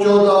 14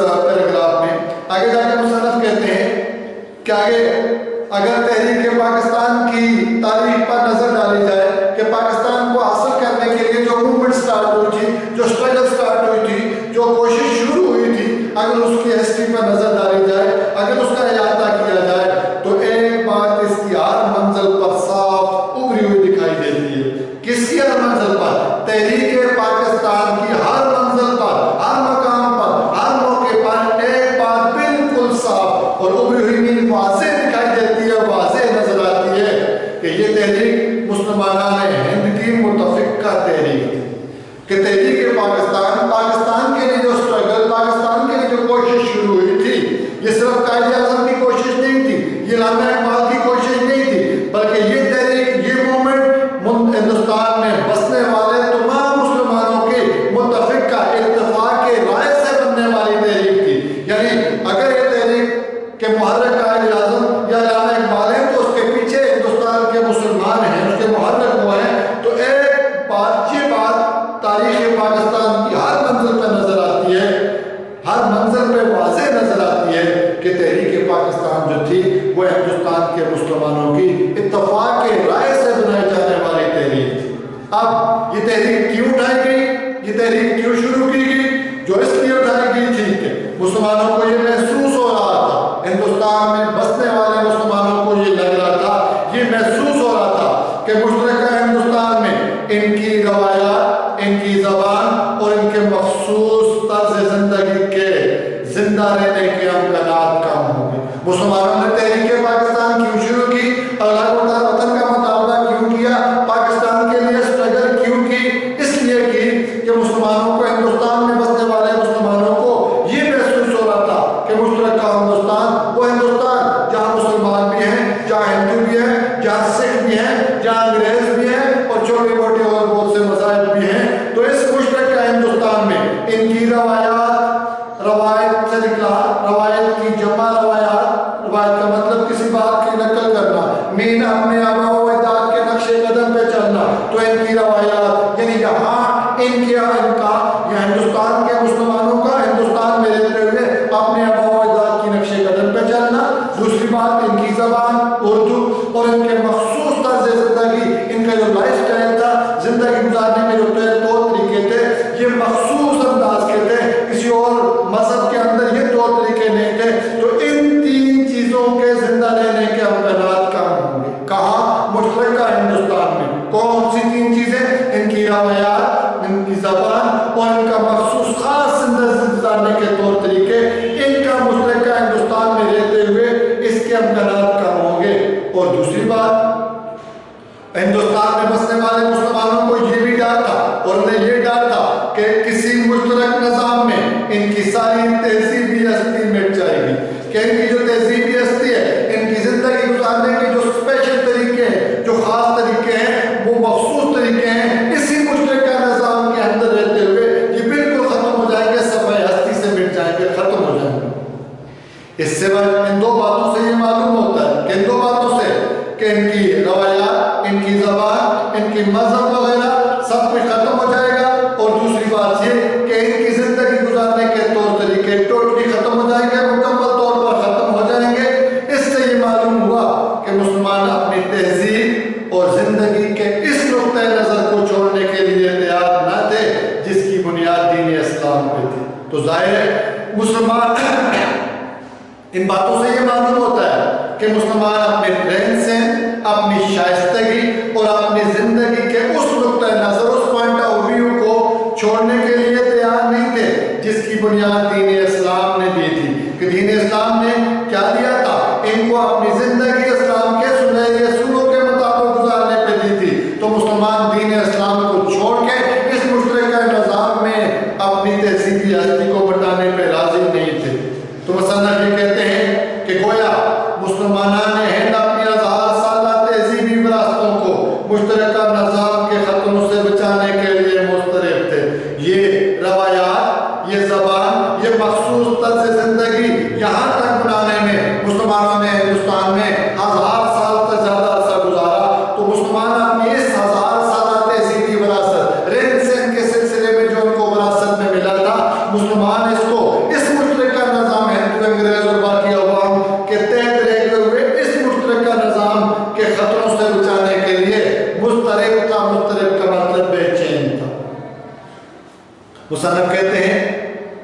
paragraph میں آگے جا کے مصنف کہتے ہیں کہ آگے اگر تحریک پاکستان کی تاریخ پر نظر ڈالی جائے کہ پاکستان کو حاصل کرنے کے لیے جو موومنٹ سٹارٹ ہوئی تھی، جو اسٹرگل سٹارٹ ہوئی تھی، جو کوشش شروع ہوئی تھی، اگر اس کی ہسٹری پر نظر ڈالی جائے، اگر اس کا احاطہ کیا جائے تو ایک بات اس کی ہر منزل پر صاف ابھری ہوئی دکھائی دیتی ہے۔ کس کی ہر منزل پر؟ تحریک پاکستان کی ہر منزل پر، ہر مقام پر، ہر موقع پر ایک بات بالکل صاف اور ابھری ہوئی واضح دکھائی دیتی ہے، واضح نظر آتی ہے کہ یہ تحریک مسلمانان ہند کی متفقہ تحریک تھی، کہ تحریک پاکستان، پاکستان کے لیے جو اسٹرگل، پاکستان کے لیے جو کوشش شروع ہوئی تھی، یہ صرف قائد اعظم کی کوشش نہیں تھی، یہ علامہ اقبال کی کوشش نہیں تھی، بلکہ یہ تحریک، یہ موومنٹ ہندوستان میں بسنے والے تمام مسلمانوں کے متفقہ اتفاق کے رائے سے بننے والی تحریک تھی۔ یعنی اگر یہ تحریک کے محرک قائد اعظم یا علامہ اقبال ہیں تو اس کے پیچھے ہندوستان کے مسلمان ہیں، اس کے محرک وہ ہیں، تو ایک بات، یہ بات تاریخ پاکستان کی ہر منزل پہ نظر آتی ہے، ہر منزل پہ واضح نظر آتی ہے کہ تحریک پاکستان جو تھی وہ ہندوستان کے مسلمانوں کی اتفاق کے رائے سے بنائی جانے والی تحریک تھی۔ اب یہ تحریک کیوں اٹھائی گئی، یہ تحریک کیوں شروع کی گئی؟ جو اس لیے اٹھائی گئی تھی کہ مسلمانوں کو یہ محسوس ہو رہا تھا، ہندوستان میں بسنے والے مسلمانوں کو یہ لگ رہا تھا، یہ محسوس ہو رہا تھا کہ مشترکہ ہندوستان میں ان کی روایات، ان کی زبان اور ان کے مخصوص طرز زندگی کے زندہ رہنے کے امکانات کم ہوں گے۔ مسلمانوں نے تحریک پاکستان کیوں شروع کی؟ اللہ وطن کا مطالبہ کیوں کیا؟ پاکستان کے لیے اسٹرگل کیوں کی؟ اس لیے کی کہ مسلمانوں کو، ہندوستان میں بسنے والے مسلمانوں کو یہ محسوس ہو رہا تھا کہ مشترکہ ہندوستان وہ ہندوستان جہاں مسلمان بھی ہیں، جہاں ہندو بھی ہیں، جہاں سکھ بھی ہیں، جہاں انگریز بھی ہیں اور چھوٹے موٹے اور بہت سے مذاہب بھی ہیں، تو اس مشترکہ ہندوستان میں ان کی روایت سے نکلا، روایت کی جمع روایات، روایت کا مطلب کسی بات کی نقل کرنا، مین اپنے آبا و اجداد کے نقش قدم پہ چلنا، تو ان کی روایات یعنی یہاں ان کا یا ہندوستان کے مسلمانوں کا ہندوستان میں رہتے ہوئے اپنے آبا و اجداد کی نقش قدم پہ چلنا۔ دوسری بات ان کی زبان اردو اور ان کے مخصوص طرز زندگی، ان کا جو لائف سٹائل تھا، زندگی گزارنے کے جو طور طریقے تھے، یہ مخصوص انداز کے تھے، کسی اور مذہب کے اندر یہ طور طریقے نہیں تھے۔ تو ان تین چیزوں کے زندہ رہنے کے امکانات کم ہوں گے۔ کہاں؟ مشترکہ ہندوستان میں۔ کون سی تین چیزیں؟ ان کی روایات، ان کی زبان اور ان کا مخصوص خاص زندگی گزارنے کے طور طریقے، ان کا مشترکہ ہندوستان میں رہتے ہوئے اس کے امکانات کم ہوں گے۔ اور دوسری بات، ہندوستان میں بسنے والے مسلمانوں کو یہ بھی ڈر تھا اور انہیں یہ ڈر تھا کہ کسی مشترک نظام میں ان کی ساری تہذیبی ہستی مٹ جائے گی، کہ ان کی جو تہذیبی ہستی ہے، ان کی زندگی گزارنے کے جو اسپیشل طریقے ہیں، جو خاص طریقے ہیں، وہ مخصوص طریقے ہیں، اسی مشترکہ نظام کے اندر رہتے ہوئے یہ بالکل ختم ہو جائیں گے، صفحہ ہستی سے مٹ جائیں گے، ختم ہو جائیں گے۔ اس سے ان دو باتوں سے یہ معلوم ہوتا ہے کہ ان دو باتوں سے کہ ان کی روایات، ان کی زبان، ان کی مذہب وغیرہ سب کچھ ختم ہو جائے گا، اور دوسری بات یہ کہ ان کی زندگی گزارنے کے طور طریقے ٹوٹلی ختم ہو جائیں گے، مکمل طور پر ختم ہو جائیں گے۔ اس سے یہ معلوم ہوا کہ مسلمان اپنی تہذیب اور زندگی کے اس نقطۂ نظر کو چھوڑنے کے لیے تیار نہ تھے جس کی بنیاد دین اسلام پہ تھی۔ تو ظاہر ہے مسلمان، ان باتوں سے یہ معلوم ہوتا ہے کہ مسلمان اپنے رہن سہن، اپنی شائستگی اور اپنی زندگی کے اس نقطۂ نظر، اس پوائنٹ آف ویو کو چھوڑنے کے لیے تیار نہیں تھے جس کی بنیاد دین اسلام نے دی تھی۔ کہ دین اسلام نے کیا دیا تھا؟ ان کو اپنی زندگی اسلام کے سنہرے اصولوں کے مطابق گزارنے پہ دی تھی۔ تو مسلمان دین اسلام کو چھوڑ کے اس مشترکہ نظام میں اپنی تہذیبی ہستی کو بٹانے پہ راضی نہیں تھے۔ تو مصنف یہ کہتے ہیں کہ گویا مسلمانان ہند اپنی ہزار سالہ تہذیبی وراثتوں کو مشترکہ نظام کے خطروں سے بچانے کے لیے مضطرب تھے۔ یہ روایات، یہ زبان، مصنف کہتے ہیں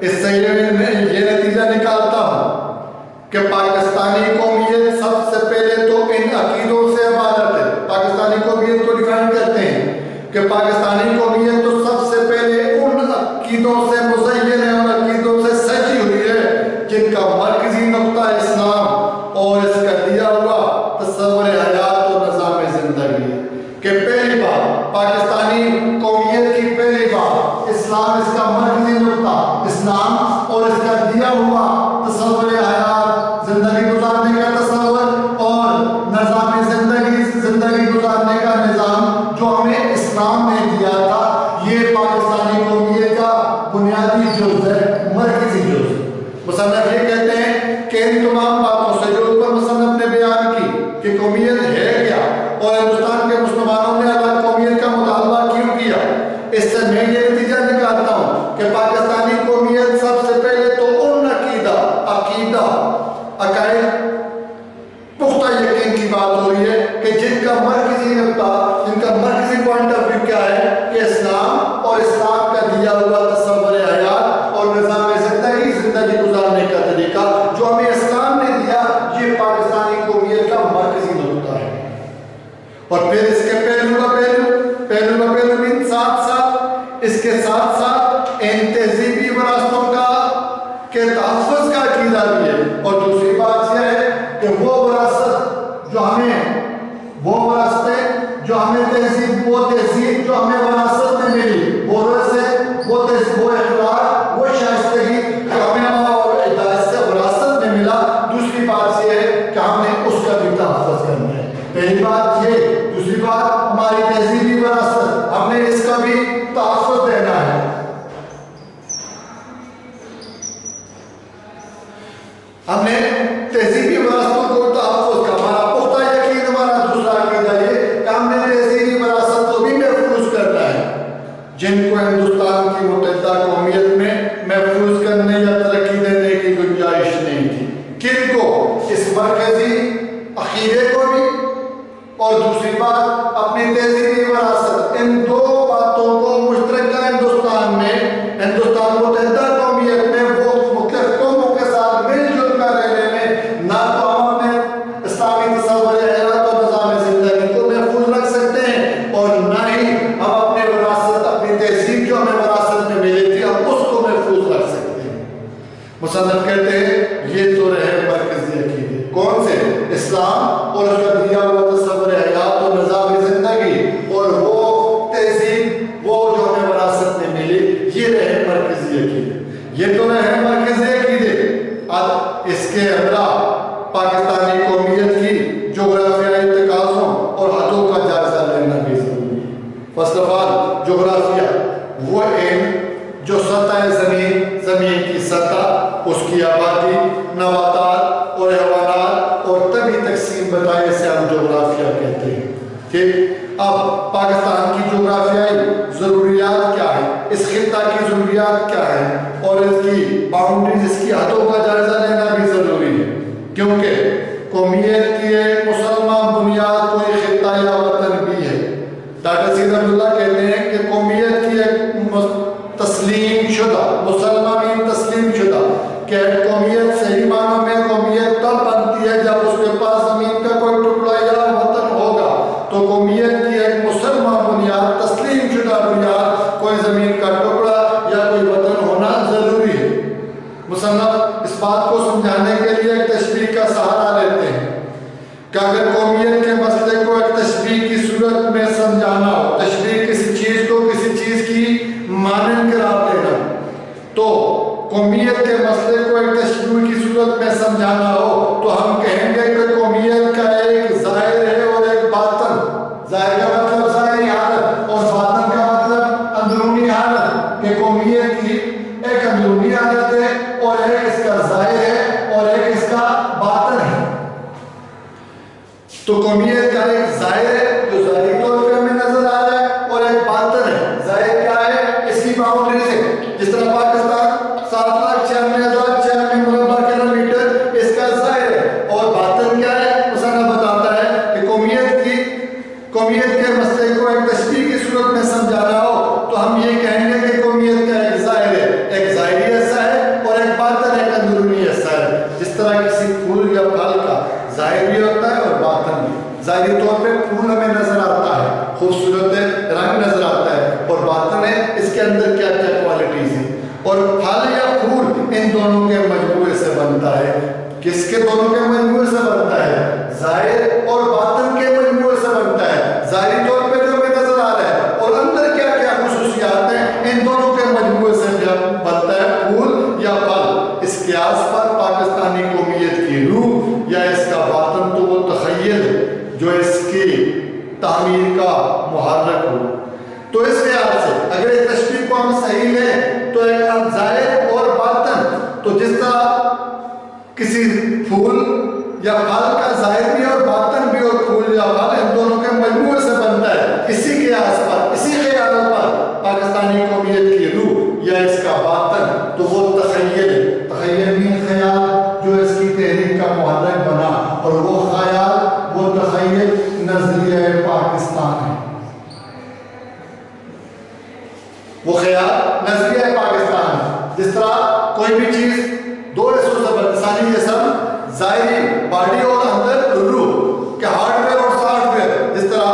اس سے میں یہ نتیجہ نکالتا ہوں کہ پاکستانی قومیت سب سے پہلے تو ان عقیدوں سے عبارت ہے. پاکستانی قومیت کو ڈیفائن کرتے ہیں کہ پاکستانی قومیت تو سب سے پہلے ان عقیدوں سے مزین ہے، ان عقیدوں سے سجی ہوئی ہے جن کا مرکزی نقطہ اسلام اور اس کا دیا ہوا تصور حیات اور نظام زندگی ہے. کہ پہلی بار پاکستانی قومیت کی پہلی بار اسلام اس کا مرکزی نقطہ اسلام اور اس کا دیا ہوا تصور حیات، زندگی گزارنے کا تصور اور نظام زندگی گزارنے کا نظام جو ہمیں اسلام نے دیا تھا، یہ پاکستانی قومیت کا بنیادی جز ہے، مرکزی جز. مصنف یہ کہتے ہیں کہ ان تمام باتوں سے جو اوپر مصنف نے بیان کی کہ قومیت ہے کیا اور ہندوستان کے مسلمانوں نے الگ قومیت کا مطالبہ کیوں کیا، اس سے میں یہ نتیجہ نکالتا ہوں کہ پاکستانی قومیت سب سے پہلے تو ان عقائد پختہ یقین کی بات ہو رہی ہے کہ جن کا مرکزی نقطہ، جن کا مرکزی پوائنٹ آف ویو کیا ہے کہ اسلام اور اسلام کا دیا ہوا تصور حیات اور نظام زندگی گزارنے کا طریقہ جو ہمیں اسلام نے دیا، یہ پاکستانی قومیت کا مرکزی نقطہ ہے. اور پھر اس کے پہلو بھی ساتھ ساتھ اس کے ساتھ ساتھ ان تہذیبی وراثتوں کا کے تحفظ کا عقیدہ بھی ہے. اور دوسری بات یہ ہے کہ وہ وراثت جو ہمیں تہذیب جو ہمیں وراثت میں ملی، وہ اخلاق، وہ شائستگی جو ہمیں اور ہدایت سے وراثت میں ملا، دوسری بات یہ ہے کہ ہم نے اس کا بھی تحفظ کرنا ہے. پہلی بات یہ، دوسری بات ہماری تہذیبی وراثت، ہم نے اس کا بھی تحفظ دینا ہے. ہم نے تہذیبی وراثتوں کو تحفظ کا، ہمارا پختہ یقین، ہمارا دوسرا عقیدہ یہ کہ ہم نے تہذیبی وراثت کو بھی محفوظ کرنا ہے جن کو ہندوستان کی متحدہ قومیت میں محفوظ کرنے یا ترقی دینے کی گنجائش نہیں تھی. کن کو؟ اس مرکزی عقیدے کو بھی، اور دوسری بات اپنی تہذیبی وراثت. ان دو باتوں کو مشترکہ ہندوستان متحدہ قومیت میں وہ مختلف قوموں کے ساتھ مل جل کر رہنے میں نہ تو ہم اپنے اسلامی تصور حیات اور نظام زندگی کو محفوظ رکھ سکتے ہیں اور نہ ہی ہم اپنے وراثت، اپنی تہذیب جو ہمیں وراثت میں ملی تھی، ہم اس کو محفوظ رکھ سکتے ہیں. مصنف کہتے ہیں یہ تو رہے مرکزی عقیدے. کون سے؟ اسلام اور اس کا دیا ہوا تصور حیات اور نظام زندگی اور وہ تہذیب، وہ جو ہمیں وراثت میں ملی، یہ رہے مرکزی عقیدے. یہ تو رہے مرکزی عقیدے. اب اس کے ہمراہ پاکستانی قومیت کی جغرافیائی تقاضوں اور حدوں کا جائزہ لینا بھی ضروری ہے. فرسٹ آف آل جغرافیہ، وہ علم جو سطح زمین کی سطح، اس کی آبادی، نباتات اور حیوانات اور طبی تقسیم بتائے، اسے ہم جغرافیہ کہتے ہیں. ٹھیک. اب پاکستان کی جغرافیائی ضروریات کیا ہے، اس خطہ کی ضروریات کیا ہے اور اس کی باؤنڈریز، اس کی حدوں کا جائزہ لینا بھی ضروری ہے. کیونکہ قومیت کی ایک مسلمان بنیاد کوئی خطہ یا وطن بھی ہے. ڈاکٹر سید عبداللہ کہتے ہیں کہ قومیت کی ایک تسلیم شدہ، مسلمان تسلیم شدہ کہ قومیت صحیح معنوں میں قومیت تب بنتی ہے جب اس کے پاس زمین کا کوئی ٹکڑا یا وطن ہوگا. تو قومیت کی ایک مسلمان بنیاد، تسلیم شدہ بنیاد، کوئی زمین کا ٹکڑا یا کوئی وطن ہونا ضروری ہے. مصنف اس بات کو سمجھانے کے لیے ایک تشبیہ کا سہارا لیتے ہیں کہ اگر قومیت کے مسئلے کو ایک تشبیہ کی صورت میں سمجھانا ہو، تشبیہ کسی چیز کو کسی چیز کی مانند قرار دینا، تو قومیت کے مسئلے کو ایک تشبیہ کی صورت میں سمجھانا ہو تو ہم کہیں گے کہ قومیت کا ایک ظاہر ہے اور ایک باطن. ظاہر کا مطلب ظاہری حالت اور باطن کا مطلب اندرونی حالت، کہ قومیت کی ایک اندرونی حالت ہے اور ایک اس کا ظاہر ہے اور ایک اس کا باطن ہے. تو قومیت کا ایک ظاہر ہے جو ظاہری طور پہ ہمیں نظر آ رہا ہے اور ایک باطن ہے. ظاہر کیا ہے؟ اس کی باؤنڈری سے، جس طرح پاکستان 7,96,096 مربع کلومیٹر اس کا ظاہر ہے، اور باطن کیا ہے؟ مصنف بتاتا ہے کہ قومیت کے مسئلے کو ایک تشبیہ کی صورت میں سمجھانا ہو تو ہم یہ کہیں گے کہ قومیت کا ایک ظاہر کے اندر کیا کیا کوالٹیز ہیں، اور پھل یا پھول ان دونوں کے مجموعے سے بنتا ہے. کس کے دونوں کے مجموعے سے بنتا ہے؟ ظاہر اور باطن کے مجموعے سے بنتا ہے. ظاہری طور پہ جو ہمیں نظر آ رہا ہے اور اندر کیا کیا خصوصیات ہیں، ان دونوں کے مجموعے سے بنتا ہے پھول یا پھل. اس قیاس پر پاکستانی قومیت کی روح یا اس کا باطن تو وہ تخیل جو اس کی تعمیر کا محرک ہو. تو اس خیال سے اگر اس تشبیہ کو ہم صحیح لیں تو ایک ظاہر اور باطن، تو جس طرح کسی پھول یا پھل کا ظاہر بھی اور باطن بھی اور پھول یا پھل ان دونوں کے مجموعے سے بنتا ہے، اسی قیاس پر، اسی خیال پر پاکستانی قومیت کی روح یا اس کا باطن تو وہ تخیل بھی خیال جو اس کی تحریک کا محرک بنا، اور وہ خیال وہ تخیل نظریہ پاکستان ہے. وہ خیال نظریہ پاکستان ہے. جس طرح کوئی بھی چیز دو حصوں سے انسانی جسم، ظاہری باڈی اور اندر روح کہ ہارڈ ویئر اور سافٹ ویئر. جس طرح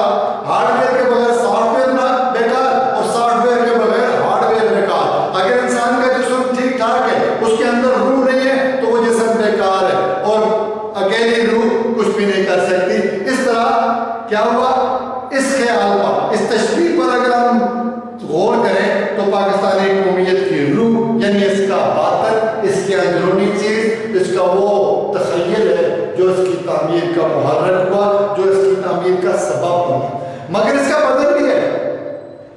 ہارڈ ویئر کے بغیر سافٹ ویئر نہ بیکار اور سافٹ ویئر کے بغیر ہارڈ ویئر بیکار. اگر انسان کا جسم ٹھیک ٹھاک ہے، اس کے اندر روح نہیں ہے تو وہ جسم بیکار ہے اور اکیلی روح کچھ بھی نہیں کر سکتی. اس طرح کیا ہوا؟ اس خیال پر، اس تشبیہ پر اگر ہم غور کریں تو پاکستانی قومیت کی روح یعنی اس کا باطن، اس کی اندرونی چیز، اس کا وہ تخیل ہے جو اس کی تعمیر کا محرک ہوا، جو اس کی تعمیر کا سبب بنا. مگر اس کا بدن بھی ہے،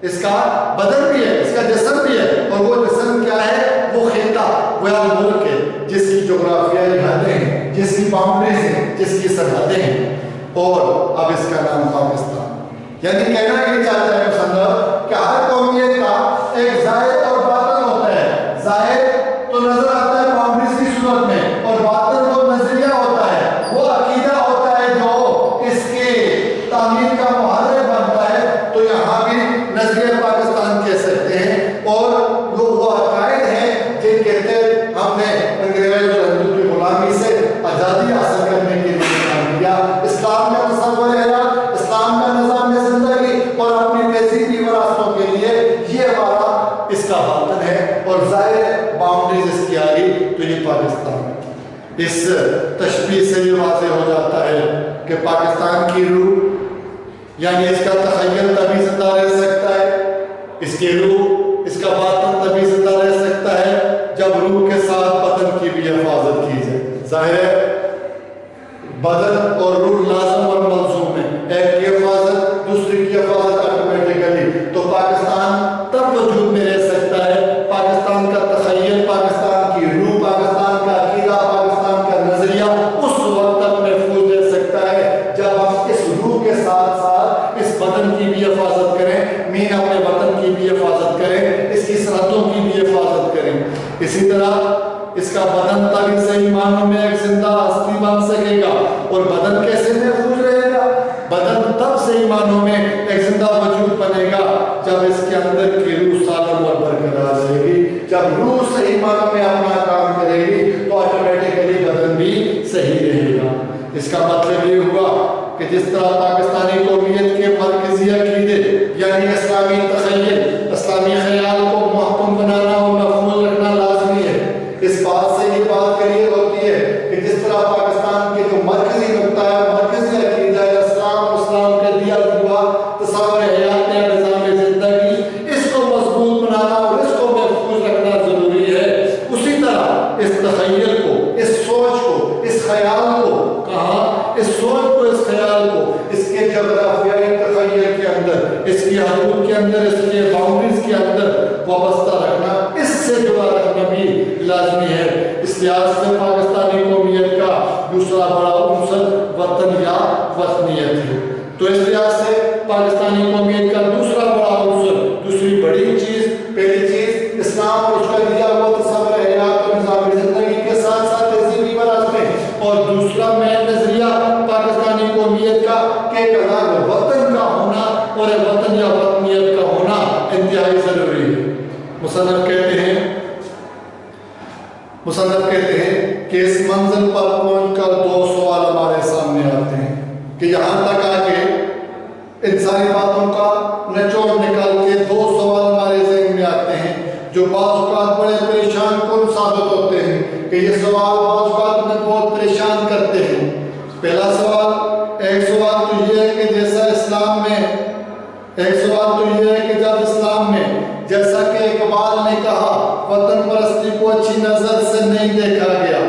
اس کا بدن بھی ہے، اس کا جسم بھی ہے. اور وہ جسم کیا ہے؟ وہ خطہ، وہ ملک ہے جس کی جغرافیائی حدیں ہیں، جس کی باؤنڈریز ہیں، جس کی سرحدیں ہیں. اور اب اس کا نام پاکستان. یعنی کہنا یہ چاہتا ہے مصنف کہ ہر قومیت کا ایک ظاہر اور باطن ہوتا ہے. ظاہر تو نظر آتا ہے باؤنڈریز کی صورت میں، اور باطن وہ نظریہ ہوتا ہے، وہ عقیدہ ہوتا ہے جو اس کی تعمیر کا محرک بنتا ہے. تو یہاں بھی نظریہ پاکستان کہہ سکتے ہیں، اور وہ عقائد ہیں جن کے تحت ہم نے انگریز اور ہندو کی غلامی سے آزادی حاصل کرنے کے لیے کام کیا. اسلام میں تصور حیات، اسلام میں نظام زندگی اور اپنی تہذیبی وراثتوں کے لیے یہ ہمارا اس کا باطن ہے. اور ظاہر باؤنڈریز اس کی آ گئی تو یہ پاکستان ہے. اس تشبیہ سے یہ واضح ہو جاتا ہے کہ پاکستان کی روح یعنی اس کا تخیل تبھی زندہ رہ سکتا ہے، اس کی روح، اس کا باطن تبھی زندہ رہ سکتا ہے جب روح کے ساتھ بدن کی بھی حفاظت کی جائے. ظاہر ہے بدن اور روح لازم اور ملزوم ہے، ایک کی حفاظت دوسری کی حفاظت آٹومیٹیکلی. تو پاکستان تب وجود میں رہ سکتا ہے، پاکستان کا تخیل، پاکستان کی روح، پاکستان کا عقیدہ، پاکستان کا نظریہ اس وقت تک محفوظ رہ سکتا ہے جب ہم اس روح کے ساتھ ساتھ اس بدن کی بھی حفاظت کریں، مین اپنے وطن کی بھی حفاظت کریں، اس کی سرحدوں کی بھی حفاظت کریں. اسی طرح اس کا بدن تبھی صحیح معنوں میں ایک زندہ ہستی بن سکے گا. اور بدن کیسے محفوظ رہے گا؟ بدن تب صحیح معنوں میں ایک زندہ وجود بنے گا جب اس کے اندر کی روح سالم اور برقرار رہے گی. جب روح صحیح معنوں میں اپنا کام کرے گی تو آٹومیٹیکلی بدن بھی صحیح رہے گا. اس کا مطلب یہ ہوا کہ جس طرح پاکستانی قومیت کے مرکزی عقیدے یعنی اسلامی تخیل، اسلامی خیال کو محکم بنانا اور محفوظ رکھنا لازمی ہے. اس بات سے یہ بات کلیئر ہوتی ہے کہ جس طرح پاکستان کے جو مرکزی نقطہ ہے، مرکزی عقیدہ ہے اسلام، اسلام کے دیا ہوا تصور حیات یا نظام زندگی، اس کو مضبوط بنانا اور اس کو محفوظ رکھنا ضروری ہے. اسی طرح اس تخیل کو، اس سوچ کو، اس خیال کو، کہاں اس سوچ کو، اس خیال کو، اس کے جغرافیائی تخیل کے اندر، اس کی حدود کے اندر، اس کے باؤنڈریز کے اندر وابستہ رکھنا، اس سے جڑا رکھنا بھی لازمی ہے. اس لحاظ سے پاکستانی قومیت کا دوسرا بڑا عنصر وطن یا وطنیت ہے. تو اس لحاظ سے پاکستانی قومیت کا دوسرا بڑا عنصر، دوسری بڑی چیز، پہلی چیز اسلام اور اس کا دیا ہوا تصور حیات اور نظام زندگی کے ساتھ ساتھ تہذیبی وراثتیں، اور دوسرا مین نظریہ پاکستانی قومیت کا کہ وطن کا ہونا اور وطن یا وطنیت کا ہونا انتہائی ضروری ہے. مصنف کہتے ہیں کہ اس منزل پر پہنچ کر دو سوال ہمارے سامنے آتے ہیں کہ یہاں تک آ کے ان ساری باتوں کا نچوڑ نکال کے دو سوال ہمارے ذہن میں آتے جو بعض اوقات بڑے پریشان کن ثابت ہوتے ہیں کہ یہ سوال بعض اوقات میں بہت پریشان کرتے ہیں۔ پہلا سوال، ایک سوال تو یہ ہے کہ جیسا اسلام میں جب اسلام میں جیسا کہ اقبال نے کہا وطن پرستی کو اچھی نظر سے نہیں دیکھا گیا،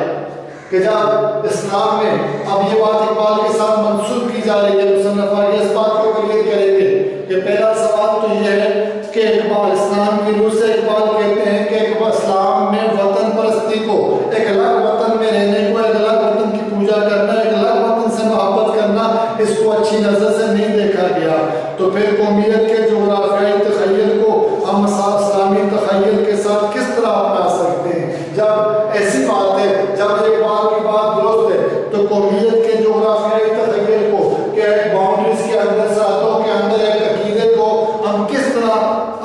کہ جب اسلام میں اب یہ بات اقبال کے ساتھ منسوب کی جا رہی ہے، مصنف آگے اس بات کو کلیئر کریں گے کہ پہلا سوال تو یہ ہے کہ اقبال اسلام کی روح سے اقبال کہتے ہیں کہ اسلام میں وطن پرستی کو، ایک الگ وطن میں رہنے کو، ایک الگ وطن کی پوجا کرنا، ایک الگ وطن سے محبت کرنا، اس کو اچھی نظر سے نہیں دیکھا گیا۔ تو پھر قومیت کے جغرافیائی تخیل کو ہم اسلامی تخیل کے ساتھ کس طرح اپنا سکتے ہیں؟ جب ایسی بات ہے، جب اقبال کی بات درست ہے تو قومیت کے جغرافیائی تخیل کو کہ باؤنڈریز کے اندر، سرحدوں کے اندر ایک عقیدے کو ہم کس طرح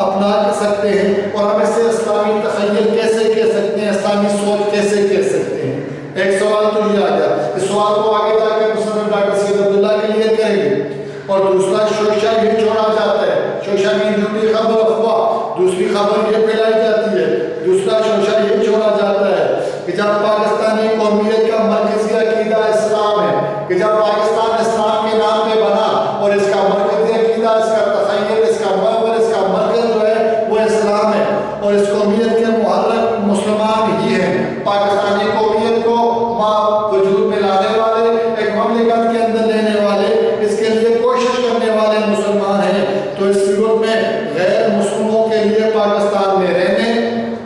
اپنا سکتے ہیں اور ہم اسے اسلامی تخیل کیسے کہہ سکتے ہیں، اسلامی سوچ کیسے کہہ سکتے ہیں؟ ایک سوال تو یہ آ گیا، اس سوال کو آگے جا کے مصنف ڈاکٹر سید عبداللہ کلیئر کریں گے۔ اور دوسرا شوشہ یہ چھوڑا جاتا ہے، شوشہ کی جھوٹی خبر افواہ، دوسری خبر یہ پھیلائی جاتی ہے، دوسرا شوشہ یہ چھوڑا جاتا ہے کہ جب پاکستانی قومیت کا مرکزی عقیدہ اسلام ہے، کہ جب پاکستان اسلام کے نام پہ بنا اور اس کا مرکزی عقیدہ، اس کا تخیل، اس کا محور، اس کا مرکز جو ہے وہ اسلام ہے، اور اس قومیت کے محرک مسلمان ہی ہیں۔ پاکستانی قومیت کو وجود میں لانے والے، ایک مملکت کے اندر لینے والے، اس کے لیے کوشش کرنے والے مسلمان ہیں۔ تو اس صورت میں غیر مسلموں کے لیے پاکستان میں رہنے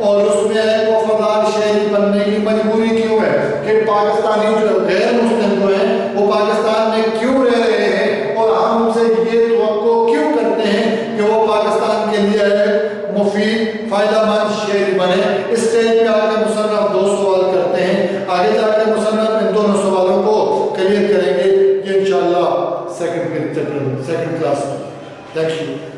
اور اس میں ایک وفادار شہری بننے کی مجبوری کیوں ہے؟ کہ پاکستانی جو غیر مسلم جو ہیں وہ پاکستان میں کیوں رہ رہے ہیں اور ہم ان سے یہ توقع کیوں کرتے ہیں کہ وہ پاکستان کے لیے ایک مفید، فائدہ مند شہری بنے؟ اس اسٹیج پہ آ کے مصنف دو سوال کرتے ہیں، آگے جا کے مصنف ان دونوں سوالوں کو کلیئر کریں گے، یہ انشاءاللہ سیکنڈ کلاس میں۔ Thank you.